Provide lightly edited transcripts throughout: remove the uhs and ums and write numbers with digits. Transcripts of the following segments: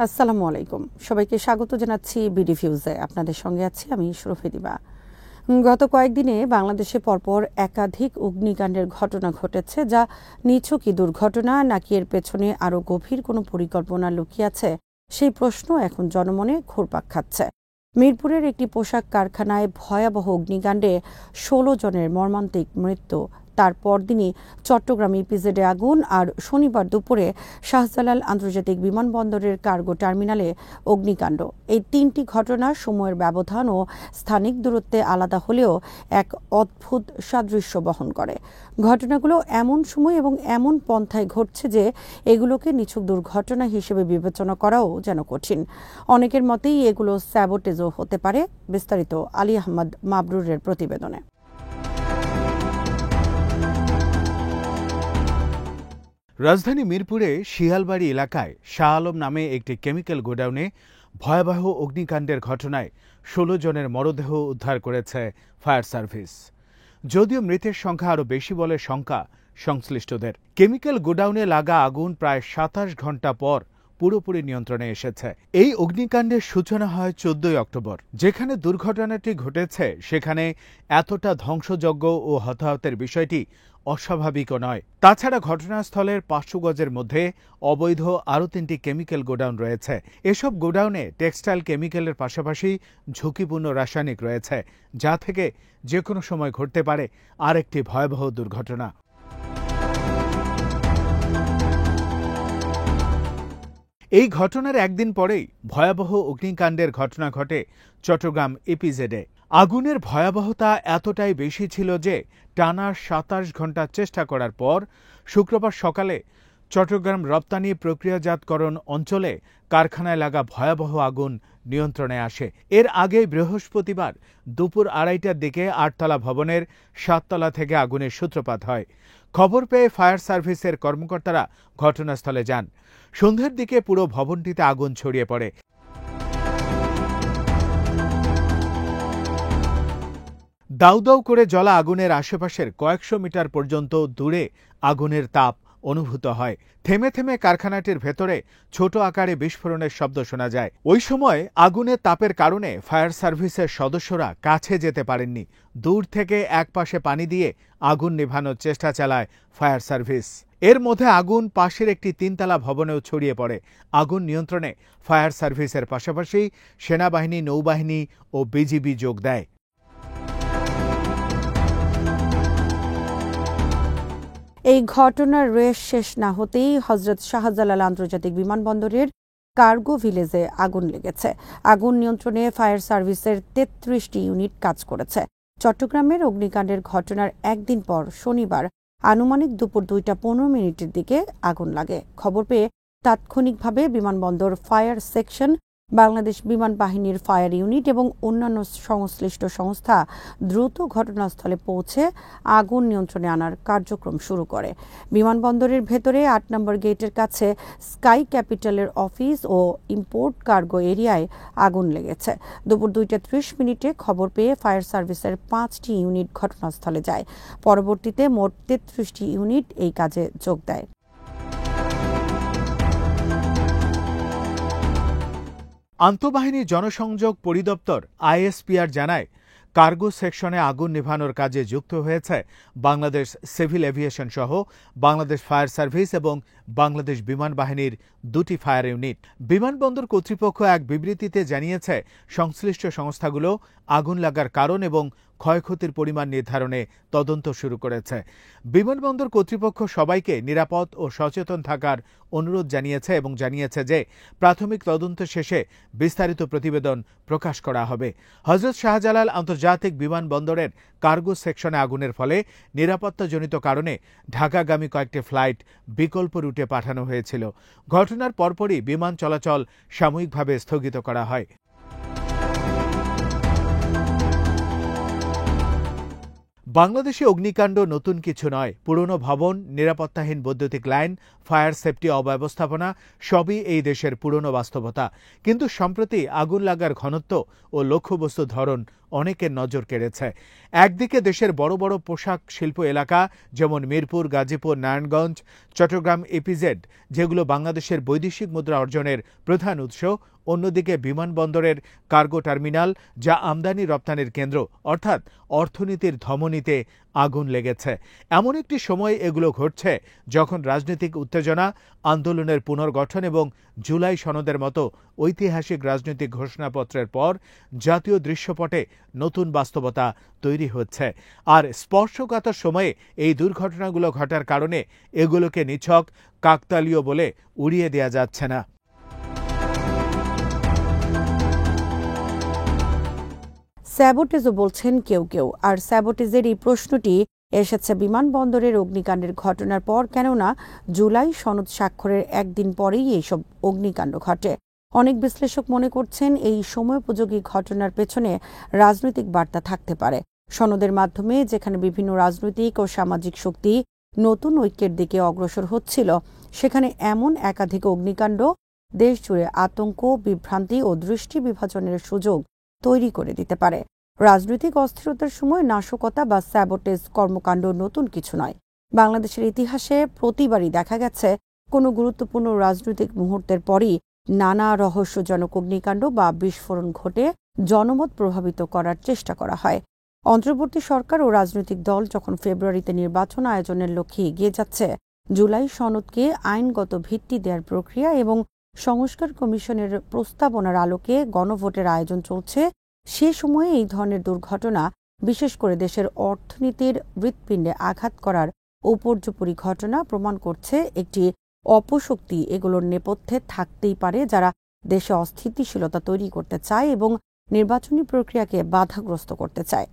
আসসালামু আলাইকুম, সবাইকে স্বাগত জানাচ্ছি বিডি ফিউজে। আপনাদের সঙ্গে আছি আমি শরফি দিবা। গত কয়েকদিনে বাংলাদেশে পরপর একাধিক অগ্নিকাণ্ডের ঘটনা ঘটেছে, যা নিছকই দুর্ঘটনা নাকি এর পেছনে আরও গভীর কোনো পরিকল্পনা লুকিয়ে আছে, সেই প্রশ্ন এখন জনমনে ঘুরপাক খাচ্ছে। মিরপুরের একটি পোশাক কারখানায় ভয়াবহ অগ্নিকাণ্ডে ১৬ জনের মর্মান্তিক মৃত্যু, তার পরদিনই চট্টগ্রাম ইপিজেডে আগুন, আর শনিবার দুপুরে শাহজালাল আন্তর্জাতিক বিমানবন্দরের কার্গো টার্মিনালে অগ্নিকাণ্ড। এই তিনটি ঘটনা সময়ের ব্যবধান ও স্থানিক দূরত্বে আলাদা হলেও এক অদ্ভুত সাদৃশ্য বহন করে। ঘটনাগুলো এমন সময় এবং এমন পন্থায় ঘটছে যে এগুলোকে নিছক দুর্ঘটনা হিসেবে বিবেচনা করাও যেন কঠিন। অনেকের মতেই এগুলো স্যাবোটেজও হতে পারে। বিস্তারিত আলী আহমদ মাবরুরের প্রতিবেদনে। রাজধানী মিরপুরে শিয়ালবাড়ি এলাকায় শাহ আলম নামে একটি কেমিক্যাল গোডাউনে ভয়াবহ অগ্নিকাণ্ডের ঘটনায় ১৬ জনের মরদেহ উদ্ধার করেছে ফায়ার সার্ভিস। যদিও মৃতের সংখ্যা আরও বেশি বলে শঙ্কা সংশ্লিষ্টদের। কেমিক্যাল গোডাউনে লাগা আগুন প্রায় ২৭ ঘণ্টা পর পুরোপুরি নিয়ন্ত্রণে এসেছে। এই অগ্নিকাণ্ডের সূচনা হয় ১৪ অক্টোবর। যেখানে দুর্ঘটনাটি ঘটেছে সেখানে এতটা ধ্বংসযজ্ঞ ও হতাহতের বিষয়টি অস্বাভাবিকও নয়। তাছাড়া ঘটনাস্থলের ৫০০ গজের মধ্যে অবৈধ আরও ৩টি কেমিক্যাল গোডাউন রয়েছে। এসব গোডাউনে টেক্সটাইল কেমিক্যালের পাশাপাশি ঝুঁকিপূর্ণ রাসায়নিক রয়েছে, যা থেকে যে কোনো সময় ঘটতে পারে আরেকটি ভয়াবহ দুর্ঘটনা। এই ঘটনার একদিন পরেই ভয়াবহ অগ্নিকাণ্ডের ঘটনা ঘটে চট্টগ্রাম ইপিজেডে। আগুনের ভয়াবহতা এতটাই বেশি ছিল যে টানা ২৭ ঘণ্টা চেষ্টা করার পর শুক্রবার সকালে চট্টগ্রাম রপ্তানি প্রক্রিয়াজাতকরণ অঞ্চলে কারখানায় লাগা ভয়াবহ আগুন নিয়ন্ত্রণে আসে। এর আগে বৃহস্পতিবার দুপুর ২:৩০টার দিকে ৮তলা ভবনের ৭তলা থেকে আগুনের সূত্রপাত হয়। খবর পেয়ে ফায়ার সার্ভিসের কর্মকর্তারা ঘটনাস্থলে যান। সন্ধ্যের দিকে পুরো ভবনটিতে আগুন ছড়িয়ে পড়ে। দাউ দাউ করে জ্বলা আগুনের আশেপাশের কয়েকশো মিটার পর্যন্ত দূরে আগুনের তাপ অনুভূত হয়। থেমে থেমে কারখানাটির ভেতরে ছোট আকারে বিস্ফোরণের শব্দ শোনা যায়। ওই সময় আগুনের তাপের কারণে ফায়ার সার্ভিসের সদস্যরা কাছে যেতে পারেননি। দূর থেকে একপাশে পানি দিয়ে আগুন নেভানোর চেষ্টা চালায় ফায়ার সার্ভিস। এর মধ্যে আগুন পাশের একটি ৩তলা ভবনেও ছড়িয়ে পড়ে। আগুন নিয়ন্ত্রণে ফায়ার সার্ভিসের পাশাপাশি সেনাবাহিনী, নৌবাহিনী ও বিজিবি যোগ দেয়। এই ঘটনার রেশ শেষ না হতেই হজরত শাহজালাল আন্তর্জাতিক বিমানবন্দরের কার্গো ভিলেজে আগুন লেগেছে। আগুন নিয়ন্ত্রণে ফায়ার সার্ভিসের ৩৩টি ইউনিট কাজ করেছে। চট্টগ্রামের অগ্নিকাণ্ডের ঘটনার একদিন পর শনিবার আনুমানিক দুপুর ২টা ১৫ দিকে আগুন লাগে। খবর পেয়ে তাৎক্ষণিকভাবে বিমানবন্দর ফায়ার সেকশন, বাংলাদেশ বিমান বাহিনীর ফায়ার ইউনিট এবং অন্যান্য সংশ্লিষ্ট সংস্থা দ্রুত ঘটনাস্থলে পৌঁছে আগুন নিয়ন্ত্রণে আনার কার্যক্রম শুরু করে। বিমানবন্দরের ভেতরে ৮ নম্বর গেটের কাছে স্কাই ক্যাপিটালের অফিস ও ইম্পোর্ট কার্গো এরিয়ায় আগুন লেগেছে। দুপুর ২টা ৩০ খবর পেয়ে ফায়ার সার্ভিসের ৫টি ইউনিট ঘটনাস্থলে যায়। পরবর্তীতে মোট ৩৩টি ইউনিট এই কাজে যোগ দেয়। আন্তঃবাহিনী জনসংযোগ পরিদপ্তর আইএসপিআর জানায়, কার্গো সেকশনে আগুন নেভানোর কাজে যুক্ত হয়েছে বাংলাদেশ সিভিল এভিয়েশন সহ বাংলাদেশ ফায়ার সার্ভিস এবং বাংলাদেশ বিমান বাহিনীর ২টি ফায়ার ইউনিট। বিমানবন্দর কর্তৃপক্ষ এক বিবৃতিতে জানিয়েছে, সংশ্লিষ্ট সংস্থাগুলো আগুন লাগার কারণ এবং ক্ষয়ক্ষতির পরিমাণ নির্ধারণে তদন্ত শুরু করেছে। বিমানবন্দর কর্তৃপক্ষ সবাইকে নিরাপদ ও সচেতন থাকার অনুরোধ জানিয়েছে এবং জানিয়েছে যে প্রাথমিক তদন্ত শেষে বিস্তারিত প্রতিবেদন প্রকাশ করা হবে। হজরত শাহজালাল আন্তর্জাতিক বিমানবন্দরের কার্গো সেকশনে আগুনের ফলে নিরাপত্তাজনিত কারণে ঢাকাগামী কয়েকটি ফ্লাইট বিকল্প রুটে পাঠানো হয়েছিল। ঘটনার পরপরই বিমান চলাচল সাময়িকভাবে স্থগিত করা হয়। বাংলাদেশে অগ্নিকাণ্ড নতুন কিছু নয়। পুরনো ভবন, নিরাপত্তাহীন বৈদ্যুতিক লাইন, ফায়ার সেফটি অব্যবস্থাপনা সবই এই দেশের পুরনো বাস্তবতা। কিন্তু সম্প্রতি আগুন লাগার ঘনত্ব ও লক্ষ্যবস্তুর ধরন অনেকের নজর কেড়েছে। একদিকে দেশের বড় বড় পোশাক শিল্প এলাকা যেমন মিরপুর, গাজীপুর, নারায়ণগঞ্জ, চট্টগ্রাম ইপিজেড, যেগুলো বাংলাদেশের বৈদেশিক মুদ্রা অর্জনের প্রধান উৎস, অন্যদিকে বিমানবন্দরের কার্গো টার্মিনাল, যা আমদানি রপ্তানির কেন্দ্র, অর্থাৎ অর্থনীতির ধমনীতে আগুন লেগেছে। এমন একটি সময় এগুলো ঘটছে যখন রাজনৈতিক উত্তেজনা, আন্দোলনের পুনর্গঠন এবং জুলাই সনদের মতো ঐতিহাসিক রাজনৈতিক ঘোষণাপত্রের পর জাতীয় দৃশ্যপটে নতুন বাস্তবতা তৈরি হচ্ছে। আর স্পর্শকাতর সময়ে এই দুর্ঘটনাগুলো ঘটার কারণে এগুলোকে নিছক কাকতালীয় বলে উড়িয়ে দেওয়া যাচ্ছে না। স্যাবোটেজও বলছেন কেউ কেউ। আর স্যাবোটেজের এই প্রশ্নটি এসেছে বিমানবন্দরের অগ্নিকাণ্ডের ঘটনার পর, কেননা জুলাই সনদ স্বাক্ষরের একদিন পরেই এইসব অগ্নিকাণ্ড ঘটে। অনেক বিশ্লেষক মনে করছেন এই সময়োপযোগী ঘটনার পেছনে রাজনৈতিক বার্তা থাকতে পারে। সনদের মাধ্যমে যেখানে বিভিন্ন রাজনৈতিক ও সামাজিক শক্তি নতুন ঐক্যের দিকে অগ্রসর হচ্ছিল, সেখানে এমন একাধিক অগ্নিকাণ্ড দেশজুড়ে আতঙ্ক, বিভ্রান্তি ও দৃষ্টি বিভাজনের সুযোগ তৈরি করে দিতে পারে। রাজনৈতিক অস্থিরতার সময় নাশকতা বা স্যাবোটেজ কর্মকাণ্ড নতুন কিছু নয়। বাংলাদেশের ইতিহাসে প্রতিবারই দেখা গেছে কোনো গুরুত্বপূর্ণ রাজনৈতিক মুহূর্তের পরই নানা রহস্যজনক অগ্নিকাণ্ড বা বিস্ফোরণ ঘটে জনমত প্রভাবিত করার চেষ্টা করা হয়। অন্তর্বর্তী সরকার ও রাজনৈতিক দল যখন ফেব্রুয়ারিতে নির্বাচন আয়োজনের লক্ষ্যে এগিয়ে যাচ্ছে, জুলাই সনদকে আইনগত ভিত্তি দেওয়ার প্রক্রিয়া এবং সংস্কার কমিশনের প্রস্তাবনার আলোকে গণভোটের আয়োজন চলছে, সে সময়ে এই ধরনের দুর্ঘটনা বিশেষ করে দেশের অর্থনীতির হৃৎপিণ্ডে আঘাত করার উপর্যুপরি ঘটনা প্রমাণ করছে একটি অপশক্তি এগুলোর নেপথ্যে থাকতেই পারে, যারা দেশে অস্থিতিশীলতা তৈরি করতে চায় এবং নির্বাচনী প্রক্রিয়াকে বাধাগ্রস্ত করতে চায়।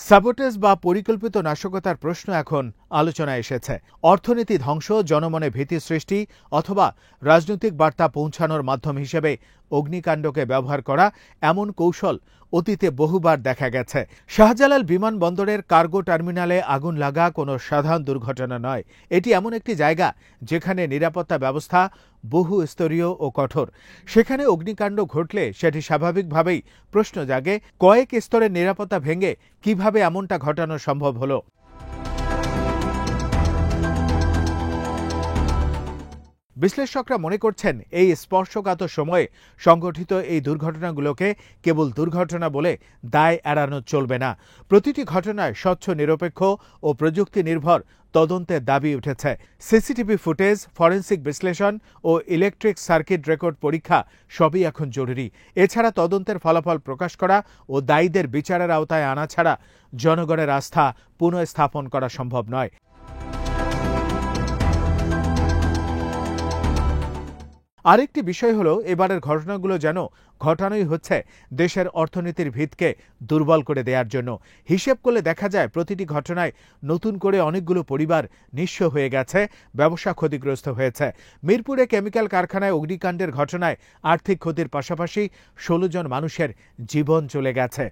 স্যাবোটেজ বা পরিকল্পিত নাশকতার প্রশ্ন এখন আলোচনায় এসেছে। অর্থনীতি ধ্বংস, জনমনে ভীতি সৃষ্টি অথবা রাজনৈতিক বার্তা পৌঁছানোর মাধ্যম হিসেবে অগ্নিকাণ্ডকে ব্যবহার করা, এমন কৌশল অতীতে বহুবার দেখা গেছে। শাহজালাল বিমানবন্দরের কার্গো টার্মিনালে আগুন লাগা কোনো সাধারণ দুর্ঘটনা নয়। এটি এমন একটি জায়গা যেখানে নিরাপত্তা ব্যবস্থা বহু স্তরীয় ও কঠোর। সেখানে অগ্নিকাণ্ড ঘটলে সেটি স্বাভাবিকভাবেই প্রশ্ন জাগে, কয়েক স্তরের নিরাপত্তা ভেঙে কিভাবে এমনটা ঘটানো সম্ভব হলো। বিশ্লেষকরা মনে করছেন এই স্পর্শকাতর সময়ে সংঘটিত এই দুর্ঘটনাগুলোকে কেবল দুর্ঘটনা বলে দায় এড়ানো চলবে না। প্রতিটি ঘটনায় স্বচ্ছ, নিরপেক্ষ ও প্রযুক্তি নির্ভর তদন্তের দাবি উঠেছে। সিসিটিভি ফুটেজ, ফরেনসিক বিশ্লেষণ ও ইলেকট্রিক সার্কিট রেকর্ড পরীক্ষা সবই এখন জরুরি। এছাড়া তদন্তের ফলাফল প্রকাশ করা ও দায়ীদের বিচারের আওতায় আনা ছাড়া জনগণের আস্থা পুনঃস্থাপন করা সম্ভব নয়। আরেকটি বিষয় হলো, এবারের ঘটনাগুলো যেন ঘটানোই হচ্ছে দেশের অর্থনীতির ভিতকে দুর্বল করে দেওয়ার জন্য। হিসেব করলে দেখা যায় প্রতিটি ঘটনায় নতুন করে অনেকগুলো পরিবার নিঃস্ব হয়ে গেছে, ব্যবসা ক্ষতিগ্রস্ত হয়েছে। মিরপুরে কেমিক্যাল কারখানায় অগ্নিকাণ্ডের ঘটনায় আর্থিক ক্ষতির পাশাপাশি 16 জন মানুষের জীবন চলে গেছে।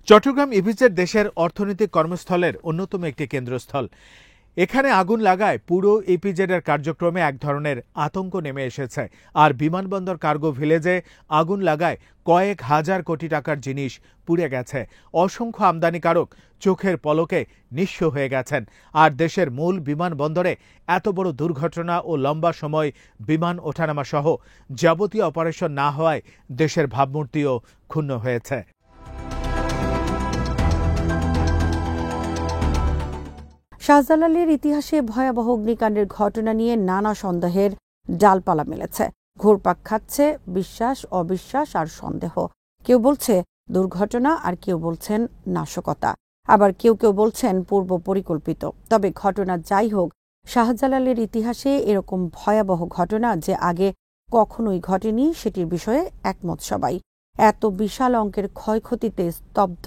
চট্টগ্রাম ইপিজেড দেশের অর্থনৈতিক কর্মস্থলের অন্যতম একটি কেন্দ্রস্থল। এখানে আগুন লাগায় পুরো ইপিজেডের কার্যক্রমে এক ধরনের আতঙ্ক নেমে এসেছে। আর বিমানবন্দর কার্গো ভিলেজে আগুন লাগায় কয়েক হাজার কোটি টাকার জিনিস পুড়ে গেছে। অসংখ্য আমদানিকারক চোখের পলকে নিঃস্ব হয়ে গেছেন। আর দেশের মূল বিমানবন্দরে এত বড় দুর্ঘটনা ও লম্বা সময় বিমান ওঠানামা সহ যাবতীয় অপারেশন না হওয়ায় দেশের ভাবমূর্তিও ক্ষুণ্ণ হয়েছে। শাহজালালের ইতিহাসে ভয়াবহ অগ্নিকাণ্ডের ঘটনা নিয়ে নানা সন্দেহের ডালপালা মেলেছে। ঘুরপাক খাচ্ছে বিশ্বাস, অবিশ্বাস আর সন্দেহ। কেউ বলছে দুর্ঘটনা, আর কেউ বলছেন নাশকতা, আবার কেউ কেউ বলছেন পূর্ব পরিকল্পিত। তবে ঘটনা যাই হোক, শাহজালালের ইতিহাসে এরকম ভয়াবহ ঘটনা যে আগে কখনোই ঘটেনি, সেটির বিষয়ে একমত সবাই। এত বিশাল অঙ্কের ক্ষয়ক্ষতিতে স্তব্ধ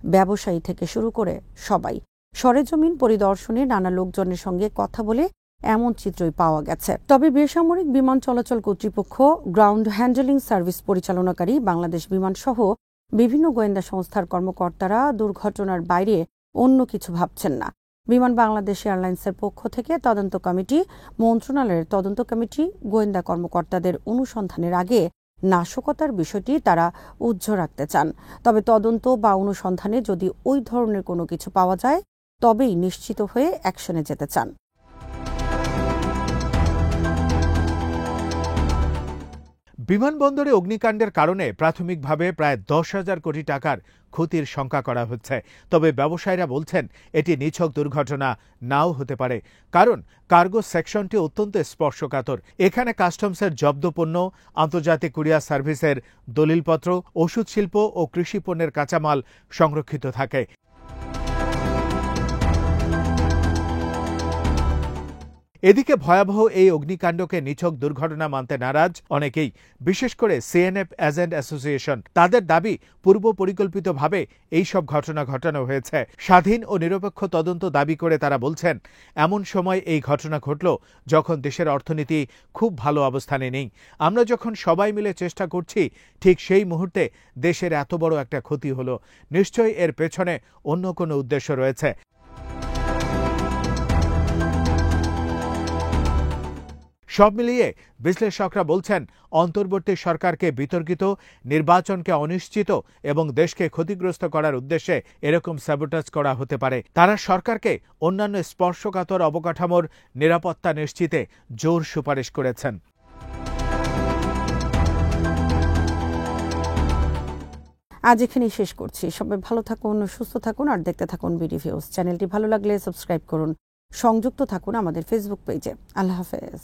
ব্যবসায়ী থেকে শুরু করে সবাই। সরেজমিন পরিদর্শনে নানা লোকজনের সঙ্গে কথা বলে এমন চিত্রই পাওয়া গেছে। তবে বেসামরিক বিমান চলাচল কর্তৃপক্ষ, গ্রাউন্ড হ্যান্ডলিং সার্ভিস পরিচালনাকারী বাংলাদেশ বিমান সহ বিভিন্ন গোয়েন্দা সংস্থার কর্মকর্তারা দুর্ঘটনার বাইরে অন্য কিছু ভাবছেন না। বিমান বাংলাদেশ এয়ারলাইন্সের পক্ষ থেকে তদন্ত কমিটি, মন্ত্রণালয়ের তদন্ত কমিটি, গোয়েন্দা কর্মকর্তাদের অনুসন্ধানের আগে নাশকতার বিষয়টি তারা উজ্জ্ব রাখতে চান। তবে তদন্ত বা অনুসন্ধানে যদি ওই ধরনের কোনো কিছু পাওয়া যায় তবেই নিশ্চিত হয়ে অ্যাকশনে যেতে চান। বিমানবন্দরে অগ্নিকাণ্ডের কারণে প্রাথমিকভাবে প্রায় 10,000 কোটি টাকার ক্ষতির শঙ্কা করা হচ্ছে। তবে ব্যবসায়ীরা বলছেন এটি নিছক দুর্ঘটনা নাও হতে পারে, কারণ কার্গো সেকশনটি অত্যন্ত স্পর্শকাতর। এখানে কাস্টমসের জব্দ পণ্য, আন্তর্জাতিক কুরিয়ার সার্ভিসের দলিলপত্র, ওষুধ শিল্প ও কৃষি পণ্যের কাঁচামাল সংরক্ষিত থাকে। এদিকে ভয়াবহ এই অগ্নিকাণ্ডকে নিছক দুর্ঘটনা মানতে নারাজ অনেকেই, বিশেষ করে সিএনএফ এজেন্ট অ্যাসোসিয়েশন। তাদের দাবি, পূর্ব পরিকল্পিতভাবে এইসব ঘটনা ঘটানো হয়েছে। স্বাধীন ও নিরপেক্ষ তদন্ত দাবি করে তারা বলছেন, এমন সময় এই ঘটনা ঘটল যখন দেশের অর্থনীতি খুব ভালো অবস্থানে নেই। আমরা যখন সবাই মিলে চেষ্টা করছি, ঠিক সেই মুহূর্তে দেশের এত বড় একটা ক্ষতি হলো। নিশ্চয়ই এর পেছনে অন্য কোনো উদ্দেশ্য রয়েছে। সব মিলিয়ে বিশ্লেষকরা বলছেন, অন্তর্বর্তী সরকারকে বিতর্কিত, নির্বাচনকে অনিশ্চিত এবং দেশকে ক্ষতিগ্রস্ত করার উদ্দেশ্যে এরকম স্যাবোটাজ করা হতে পারে। তারা সরকারকে অন্যান্য স্পর্শকাতর অবকাঠামোর নিরাপত্তা নিশ্চিতে জোর সুপারিশ করেছেন। আজ এখানেই শেষ করছি। সবাই ভালো থাকুন, সুস্থ থাকুন আর দেখতে থাকুন বিডি ভিউজ। চ্যানেলটি ভালো লাগলে সাবস্ক্রাইব করুন, সংযুক্ত থাকুন আমাদের ফেসবুক পেজে। আল্লাহ হাফেজ।